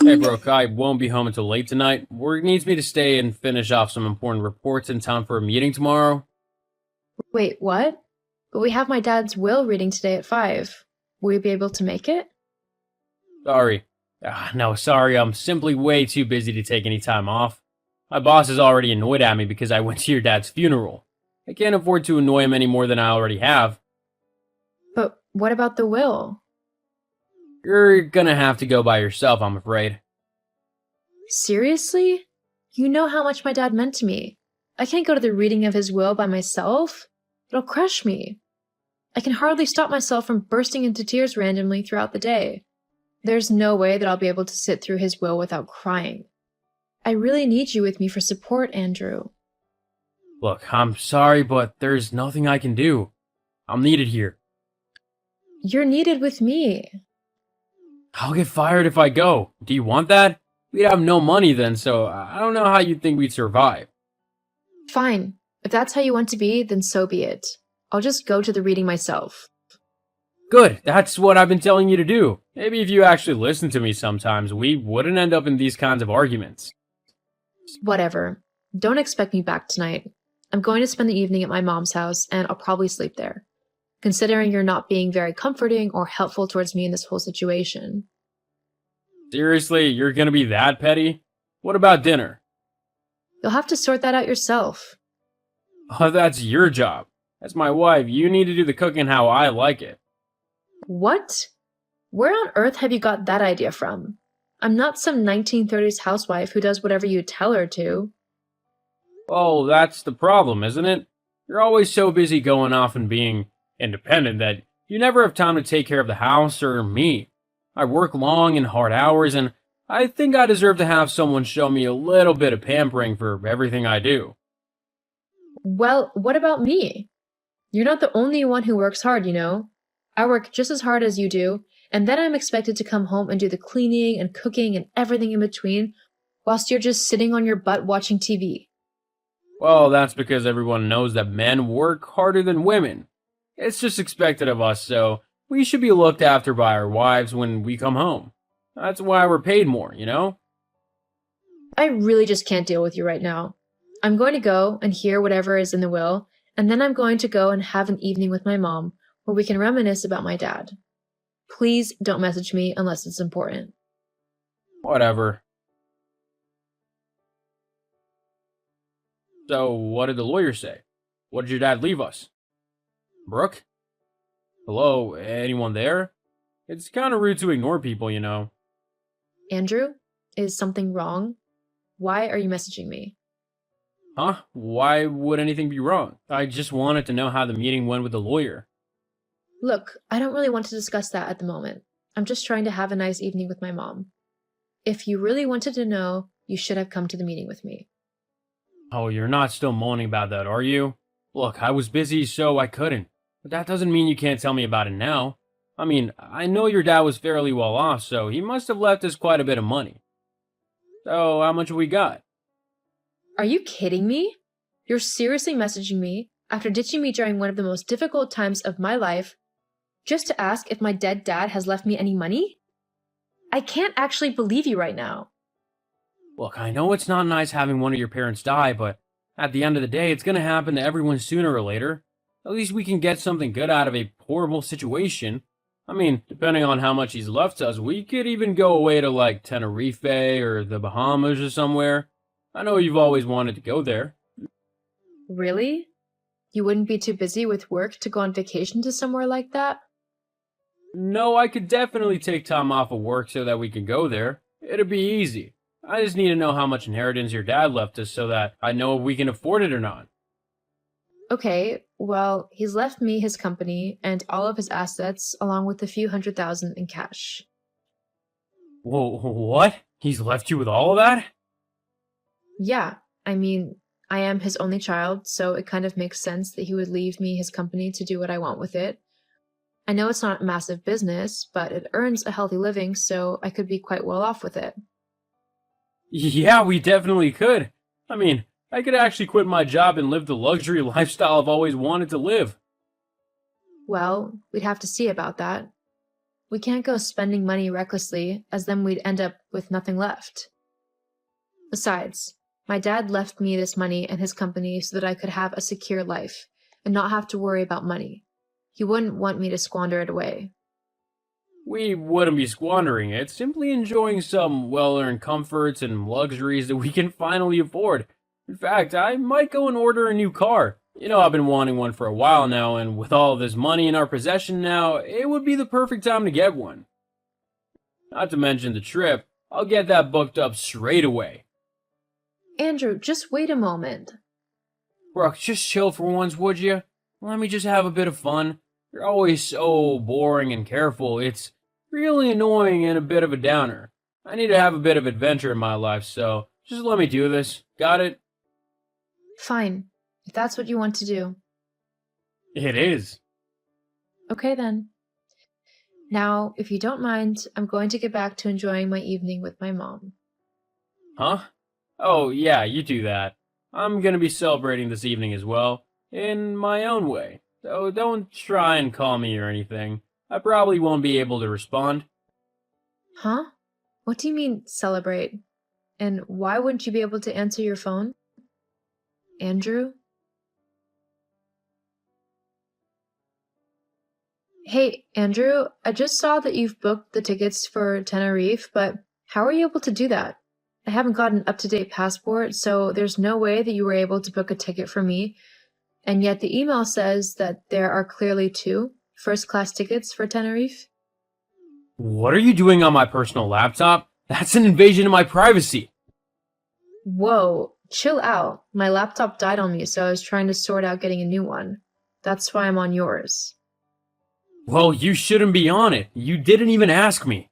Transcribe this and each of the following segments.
Hey, Brooke, I won't be home until late tonight. Work needs me to stay and finish off some important reports in town for a meeting tomorrow. Wait, what? But we have my dad's will reading today at 5. Will you be able to make it? Sorry. No, sorry, I'm simply way too busy to take any time off. My boss is already annoyed at me because I went to your dad's funeral. I can't afford to annoy him any more than I already have. But what about the will? You're gonna have to go by yourself, I'm afraid. Seriously? You know how much my dad meant to me. I can't go to the reading of his will by myself. It'll crush me. I can hardly stop myself from bursting into tears randomly throughout the day. There's no way that I'll be able to sit through his will without crying. I really need you with me for support, Andrew. Look, I'm sorry, but there's nothing I can do. I'm needed here. You're needed with me. I'll get fired if I go. Do you want that? We'd have no money then, so I don't know how you'd think we'd survive. Fine. If that's how you want to be, then so be it. I'll just go to the reading myself. Good, that's what I've been telling you to do. Maybe if you actually listened to me sometimes, we wouldn't end up in these kinds of arguments. Whatever. Don't expect me back tonight. I'm going to spend the evening at my mom's house, and I'll probably sleep there, considering you're not being very comforting or helpful towards me in this whole situation. Seriously, you're gonna be that petty? What about dinner? You'll have to sort that out yourself. Oh, that's your job. As my wife, you need to do the cooking how I like it. What? Where on earth have you got that idea from? I'm not some 1930s housewife who does whatever you tell her to. Oh, that's the problem, isn't it? You're always so busy going off and being independent that you never have time to take care of the house or me. I work long and hard hours, and I think I deserve to have someone show me a little bit of pampering for everything I do. Well, what about me? You're not the only one who works hard, you know. I work just as hard as you do, and then I'm expected to come home and do the cleaning and cooking and everything in between, whilst you're just sitting on your butt watching TV. Well, that's because everyone knows that men work harder than women. It's just expected of us, so we should be looked after by our wives when we come home. That's why we're paid more, you know? I really just can't deal with you right now. I'm going to go and hear whatever is in the will, and then I'm going to go and have an evening with my mom where we can reminisce about my dad. Please don't message me unless it's important. Whatever. So, what did the lawyer say? What did your dad leave us? Brooke? Hello, anyone there? It's kind of rude to ignore people, you know. Andrew, is something wrong? Why are you messaging me? Huh? Why would anything be wrong? I just wanted to know how the meeting went with the lawyer. Look, I don't really want to discuss that at the moment. I'm just trying to have a nice evening with my mom. If you really wanted to know, you should have come to the meeting with me. Oh, you're not still moaning about that, are you? Look, I was busy, so I couldn't. But that doesn't mean you can't tell me about it now. I mean, I know your dad was fairly well off, so he must have left us quite a bit of money. So, how much have we got? Are you kidding me? You're seriously messaging me after ditching me during one of the most difficult times of my life just to ask if my dead dad has left me any money? I can't actually believe you right now. Look, I know it's not nice having one of your parents die, but at the end of the day, it's gonna happen to everyone sooner or later. At least we can get something good out of a horrible situation. I mean, depending on how much he's left us, we could even go away to like Tenerife or the Bahamas or somewhere. I know you've always wanted to go there. Really? You wouldn't be too busy with work to go on vacation to somewhere like that? No, I could definitely take time off of work so that we can go there. It'd be easy. I just need to know how much inheritance your dad left us so that I know if we can afford it or not. Okay, well, he's left me his company and all of his assets along with a few $100,000 in cash. Whoa, what? He's left you with all of that? Yeah, I mean, I am his only child, so it kind of makes sense that he would leave me his company to do what I want with it. I know it's not a massive business, but it earns a healthy living, so I could be quite well off with it. Yeah, we definitely could. I mean, I could actually quit my job and live the luxury lifestyle I've always wanted to live. Well, we'd have to see about that. We can't go spending money recklessly, as then we'd end up with nothing left. Besides, my dad left me this money and his company so that I could have a secure life and not have to worry about money. He wouldn't want me to squander it away. We wouldn't be squandering it, simply enjoying some well-earned comforts and luxuries that we can finally afford. In fact, I might go and order a new car. I've been wanting one for a while now, and with all of this money in our possession now, it would be the perfect time to get one. Not to mention the trip, I'll get that booked up straight away. Andrew, just wait a moment. Brooke, just chill for once, would you? Let me just have a bit of fun. You're always so boring and careful. It's really annoying and a bit of a downer. I need to have a bit of adventure in my life, so just let me do this. Got it? Fine, if that's what you want to do. It is. Okay then. Now, if you don't mind, I'm going to get back to enjoying my evening with my mom. Huh? Oh, yeah, you do that. I'm gonna be celebrating this evening as well, in my own way. So don't try and call me or anything. I probably won't be able to respond. Huh? What do you mean, celebrate? And why wouldn't you be able to answer your phone? Andrew? Hey, Andrew, I just saw that you've booked the tickets for Tenerife, but how are you able to do that? I haven't got an up-to-date passport, so there's no way that you were able to book a ticket for me. And yet the email says that there are clearly 2 first-class tickets for Tenerife. What are you doing on my personal laptop? That's an invasion of my privacy. Whoa, chill out. My laptop died on me, so I was trying to sort out getting a new one. That's why I'm on yours. Well, you shouldn't be on it. You didn't even ask me.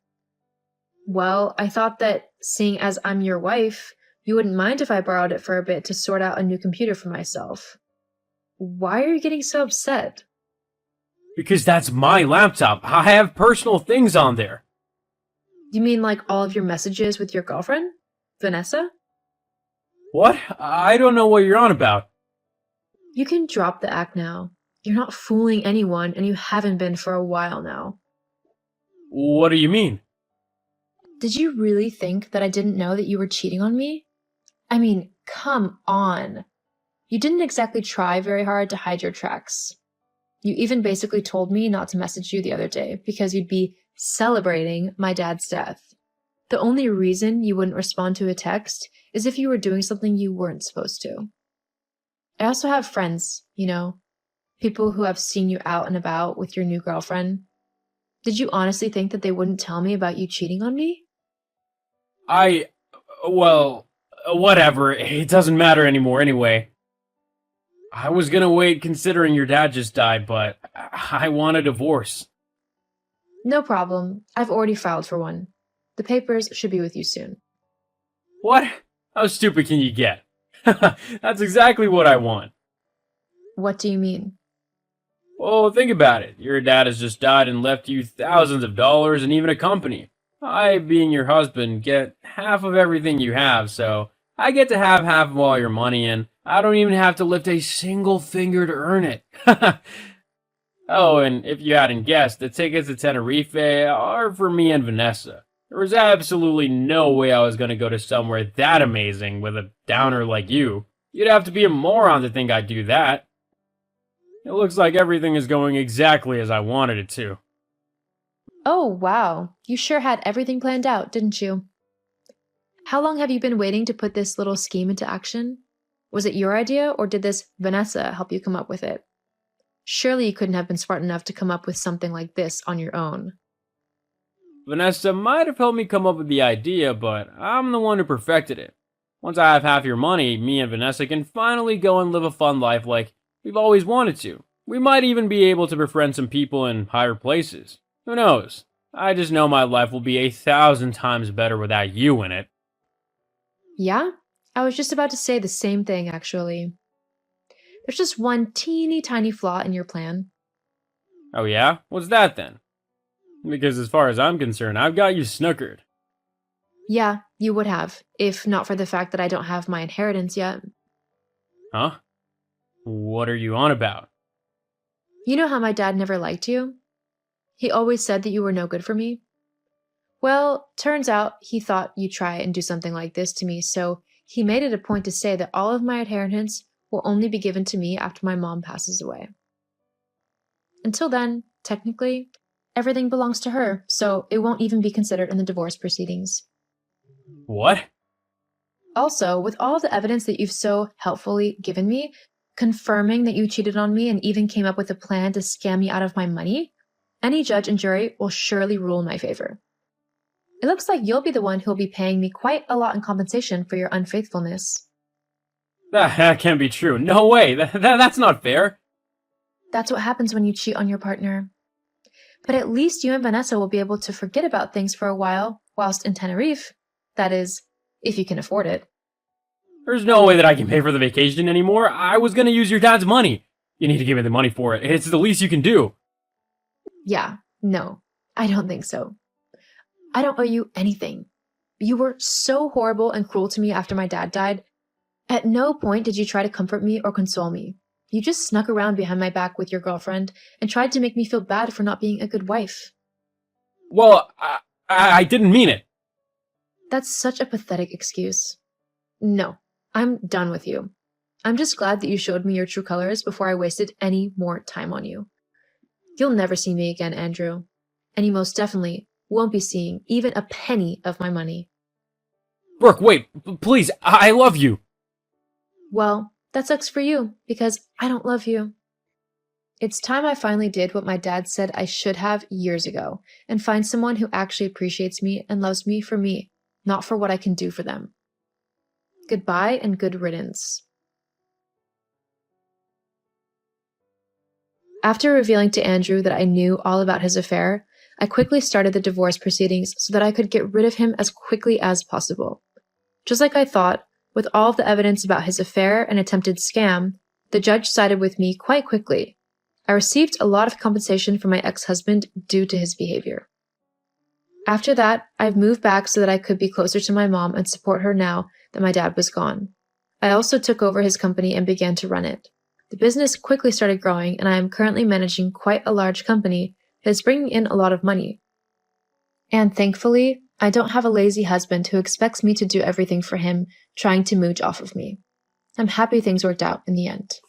Well, I thought that, seeing as I'm your wife, you wouldn't mind if I borrowed it for a bit to sort out a new computer for myself. Why are you getting so upset? Because that's my laptop. I have personal things on there. You mean like all of your messages with your girlfriend? Vanessa? What? I don't know what you're on about. You can drop the act now. You're not fooling anyone, and you haven't been for a while now. What do you mean? Did you really think that I didn't know that you were cheating on me? I mean, come on. You didn't exactly try very hard to hide your tracks. You even basically told me not to message you the other day because you'd be celebrating my dad's death. The only reason you wouldn't respond to a text is if you were doing something you weren't supposed to. I also have friends, people who have seen you out and about with your new girlfriend. Did you honestly think that they wouldn't tell me about you cheating on me? Well, whatever. It doesn't matter anymore anyway. I was gonna wait considering your dad just died, but I want a divorce. No problem. I've already filed for one. The papers should be with you soon. What? How stupid can you get? That's exactly what I want. What do you mean? Well, think about it. Your dad has just died and left you thousands of dollars and even a company. I, being your husband, get half of everything you have, so I get to have half of all your money, and I don't even have to lift a single finger to earn it. Oh, and if you hadn't guessed, the tickets to Tenerife are for me and Vanessa. There was absolutely no way I was going to go to somewhere that amazing with a downer like you. You'd have to be a moron to think I'd do that. It looks like everything is going exactly as I wanted it to. Oh, wow. You sure had everything planned out, didn't you? How long have you been waiting to put this little scheme into action? Was it your idea, or did this Vanessa help you come up with it? Surely you couldn't have been smart enough to come up with something like this on your own. Vanessa might have helped me come up with the idea, but I'm the one who perfected it. Once I have half your money, me and Vanessa can finally go and live a fun life like we've always wanted to. We might even be able to befriend some people in higher places. Who knows? I just know my life will be 1,000 times better without you in it. Yeah? I was just about to say the same thing, actually. There's just one teeny tiny flaw in your plan. Oh yeah? What's that then? Because as far as I'm concerned, I've got you snookered. Yeah, you would have, if not for the fact that I don't have my inheritance yet. Huh? What are you on about? You know how my dad never liked you? He always said that you were no good for me. Well, turns out he thought you'd try and do something like this to me, so he made it a point to say that all of my inheritance will only be given to me after my mom passes away. Until then, technically, everything belongs to her, so it won't even be considered in the divorce proceedings. What? Also, with all the evidence that you've so helpfully given me, confirming that you cheated on me and even came up with a plan to scam me out of my money, any judge and jury will surely rule in my favor. It looks like you'll be the one who'll be paying me quite a lot in compensation for your unfaithfulness. That can't be true. No way. That's not fair. That's what happens when you cheat on your partner. But at least you and Vanessa will be able to forget about things for a while whilst in Tenerife. That is, if you can afford it. There's no way that I can pay for the vacation anymore. I was gonna use your dad's money. You need to give me the money for it. It's the least you can do. Yeah, no, I don't think so. I don't owe you anything. You were so horrible and cruel to me after my dad died. At no point did you try to comfort me or console me. You just snuck around behind my back with your girlfriend and tried to make me feel bad for not being a good wife. Well, I didn't mean it. That's such a pathetic excuse. No, I'm done with you. I'm just glad that you showed me your true colors before I wasted any more time on you. You'll never see me again, Andrew. And you most definitely won't be seeing even a penny of my money. Brooke, wait, please, I love you. Well, that sucks for you, because I don't love you. It's time I finally did what my dad said I should have years ago, and find someone who actually appreciates me and loves me for me, not for what I can do for them. Goodbye and good riddance. After revealing to Andrew that I knew all about his affair, I quickly started the divorce proceedings so that I could get rid of him as quickly as possible. Just like I thought, with all of the evidence about his affair and attempted scam, the judge sided with me quite quickly. I received a lot of compensation from my ex-husband due to his behavior. After that, I've moved back so that I could be closer to my mom and support her now that my dad was gone. I also took over his company and began to run it. The business quickly started growing, and I am currently managing quite a large company that is bringing in a lot of money. And thankfully, I don't have a lazy husband who expects me to do everything for him, trying to mooch off of me. I'm happy things worked out in the end.